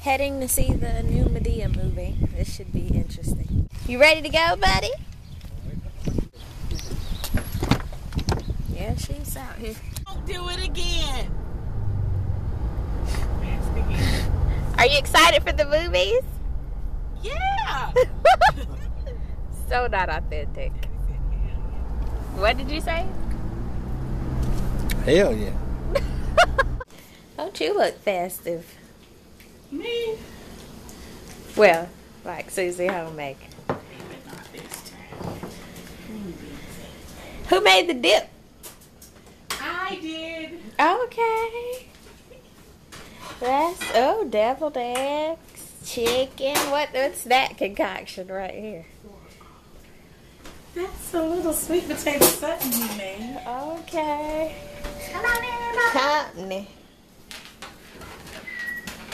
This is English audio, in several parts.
Heading to see the new Madea movie. This should be interesting. You ready to go, buddy? Yeah, she's out here. Don't do it again. Are you excited for the movies? Yeah. So not authentic. What did you say? Hell yeah. Don't you look festive? Me? Well, like Susie Homemaker. Not this time. Who made the dip? I did. Okay. That's deviled eggs, chicken. What's that concoction right here? That's a little sweet potato something you made. Okay. Come on, everybody. Company.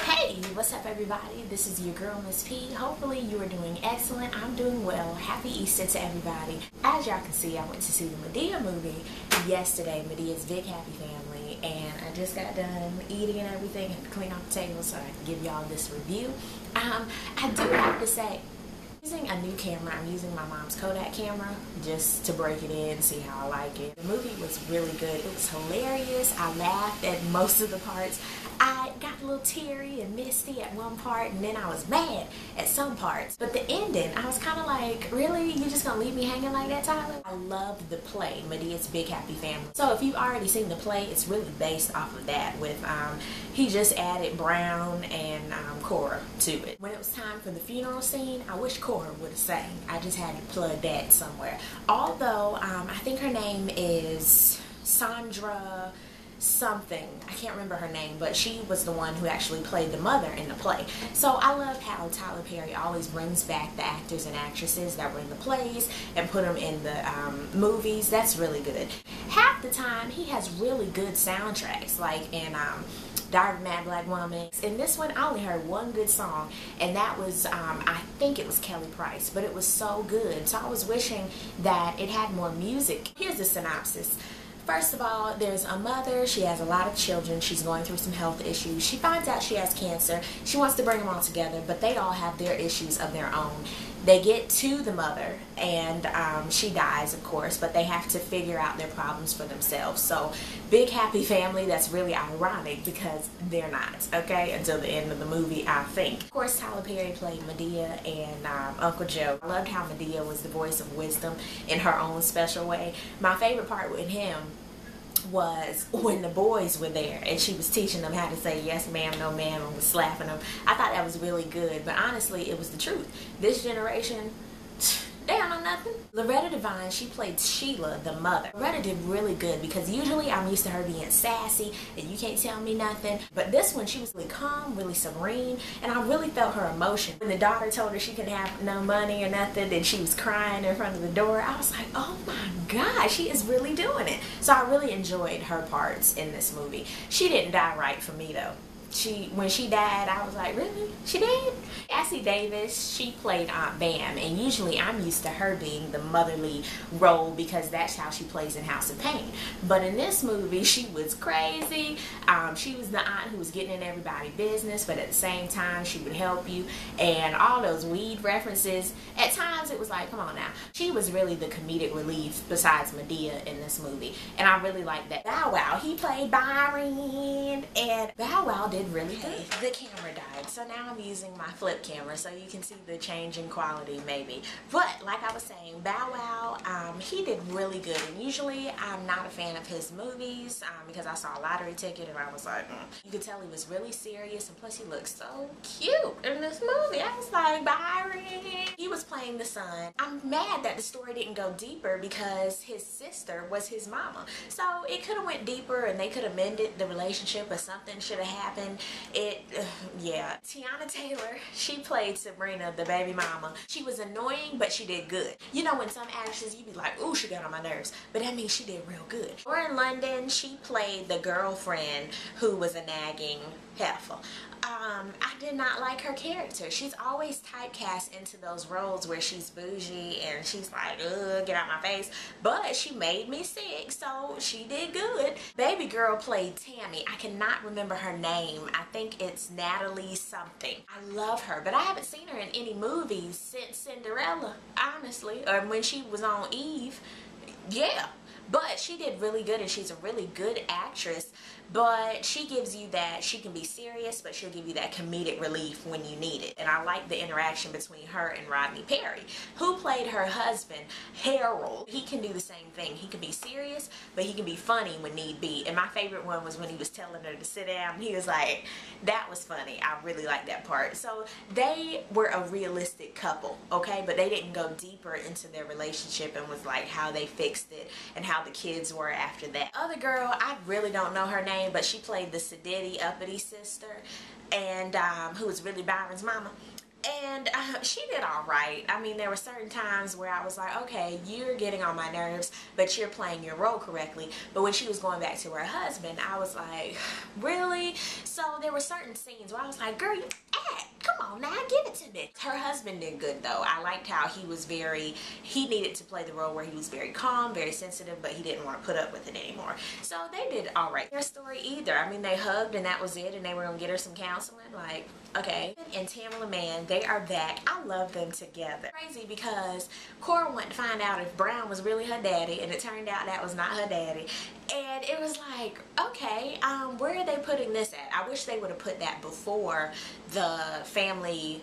Hey, what's up everybody? This is your girl Miss P. Hopefully you are doing excellent. I'm doing well. Happy Easter to everybody. As y'all can see, I went to see the Madea movie yesterday, Medea's Big Happy Family, and I just got done eating and everything. Had to clean off the table so I can give y'all this review. I do have to say, using a new camera. I'm using my mom's Kodak camera just to break it in and see how I like it. The movie was really good. It was hilarious. I laughed at most of the parts. I got a little teary and misty at one part, and then I was mad at some parts. But the ending, I was kind of like, really? You just gonna leave me hanging like that, Tyler? I loved the play, Medea's Big Happy Family. So if you've already seen the play, it's really based off of that with, he just added Brown and Cora to it. When it was time for the funeral scene, I wish Cora would have sang. I just had to plug that somewhere. Although, I think her name is Sandra something. I can't remember her name, but she was the one who actually played the mother in the play. So I love how Tyler Perry always brings back the actors and actresses that were in the plays and put them in the movies. That's really good. Half the time, he has really good soundtracks, like in Diary of a Mad Black Woman. In this one, I only heard one good song, and that was, I think it was Kelly Price, but it was so good. So I was wishing that it had more music. Here's the synopsis. First of all, there's a mother. She has a lot of children. She's going through some health issues. She finds out she has cancer. She wants to bring them all together, but they all have their issues of their own. They get to the mother, and she dies, of course, but they have to figure out their problems for themselves. So, big happy family, that's really ironic because they're not, okay, until the end of the movie, I think. Of course, Tyler Perry played Madea and Uncle Joe. I loved how Madea was the voice of wisdom in her own special way. My favorite part with him was when the boys were there and she was teaching them how to say yes ma'am, no ma'am, and was slapping them. I thought that was really good, but honestly it was the truth. This generation, they don't know nothing. Loretta Devine, she played Sheila, the mother. Loretta did really good because usually I'm used to her being sassy and you can't tell me nothing. But this one, she was really calm, really serene, and I really felt her emotion. When the daughter told her she couldn't have no money or nothing and she was crying in front of the door, I was like, oh my God, she is really doing it. So I really enjoyed her parts in this movie. She didn't die right for me though. When she died, I was like, really? She did? Cassie Davis, she played Aunt Bam, and usually I'm used to her being the motherly role because that's how she plays in House of Pain. But in this movie, she was crazy. She was the aunt who was getting in everybody's business, but at the same time, she would help you. And all those weed references, at times it was like, come on now. She was really the comedic relief besides Madea in this movie. And I really liked that. Bow Wow, he played Byron, and Bow Wow did really good. The camera died, so now I'm using my flip camera so you can see the change in quality maybe. But like I was saying, Bow Wow, he did really good, and usually I'm not a fan of his movies because I saw a lottery ticket and I was like, You could tell he was really serious, and plus he looked so cute in this movie. I was like, Byron. He was playing the son. I'm mad that the story didn't go deeper because his sister was his mama. So it could have went deeper and they could have mended the relationship, but something should have happened. Yeah. Tiana Taylor, she played Sabrina, the baby mama. She was annoying, but she did good. You know, when some actresses, you be like, ooh, she got on my nerves, but that means she did real good. Lauren London, she played the girlfriend who was a nagging heifer. I did not like her character. She's always typecast into those roles where she's bougie and she's like, ugh, get out my face. But she made me sick, so she did good. Baby girl played Tammy. I cannot remember her name. I think it's Natalie something. I love her, but I haven't seen her in any movies since Cinderella, honestly, or when she was on Eve. Yeah. But she did really good, and she's a really good actress. But she gives you that, she can be serious, but she'll give you that comedic relief when you need it. And I like the interaction between her and Rodney Perry, who played her husband, Harold. He can do the same thing. He can be serious, but he can be funny when need be. And my favorite one was when he was telling her to sit down. He was like, that was funny. I really like that part. So they were a realistic couple, okay? But they didn't go deeper into their relationship and was like how they fixed it and how the kids were after that. Other girl, I really don't know her name, but she played the sedity uppity sister, and who was really Byron's mama. And she did all right. I mean, there were certain times where I was like, okay, you're getting on my nerves, but you're playing your role correctly. But when she was going back to her husband, I was like, really? So there were certain scenes where I was like, girl, you act. Come on now, give it to me. Her husband did good though. I liked how he was he needed to play the role where he was very calm, very sensitive, but he didn't want to put up with it anymore. So they did all right. Their story either. I mean, they hugged and that was it, and they were going to get her some counseling. Like, okay. And Tamala Man, they are back. I love them together. Crazy because Cora went to find out if Brown was really her daddy, and it turned out that was not her daddy. And it was like, okay, where are they putting this at? I wish they would have put that before the family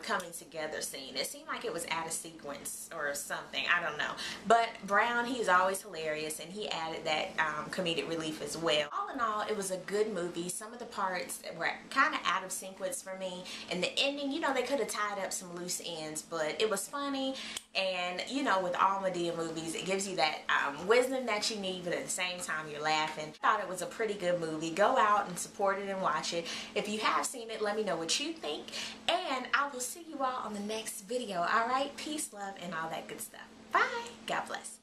coming together scene. It seemed like it was out of sequence or something. I don't know. But Brown, he's always hilarious, and he added that comedic relief as well. All in all, it was a good movie. Some of the parts were kind of out of sequence for me. And the ending, you know, they could have tied up some loose ends, but it was funny. And, you know, with all Madea movies, it gives you that wisdom that you need, but at the same time, you're laughing. I thought it was a pretty good movie. Go out and support it and watch it. If you have seen it, let me know what you think. And I will see you all on the next video. Alright? Peace, love, and all that good stuff. Bye. God bless.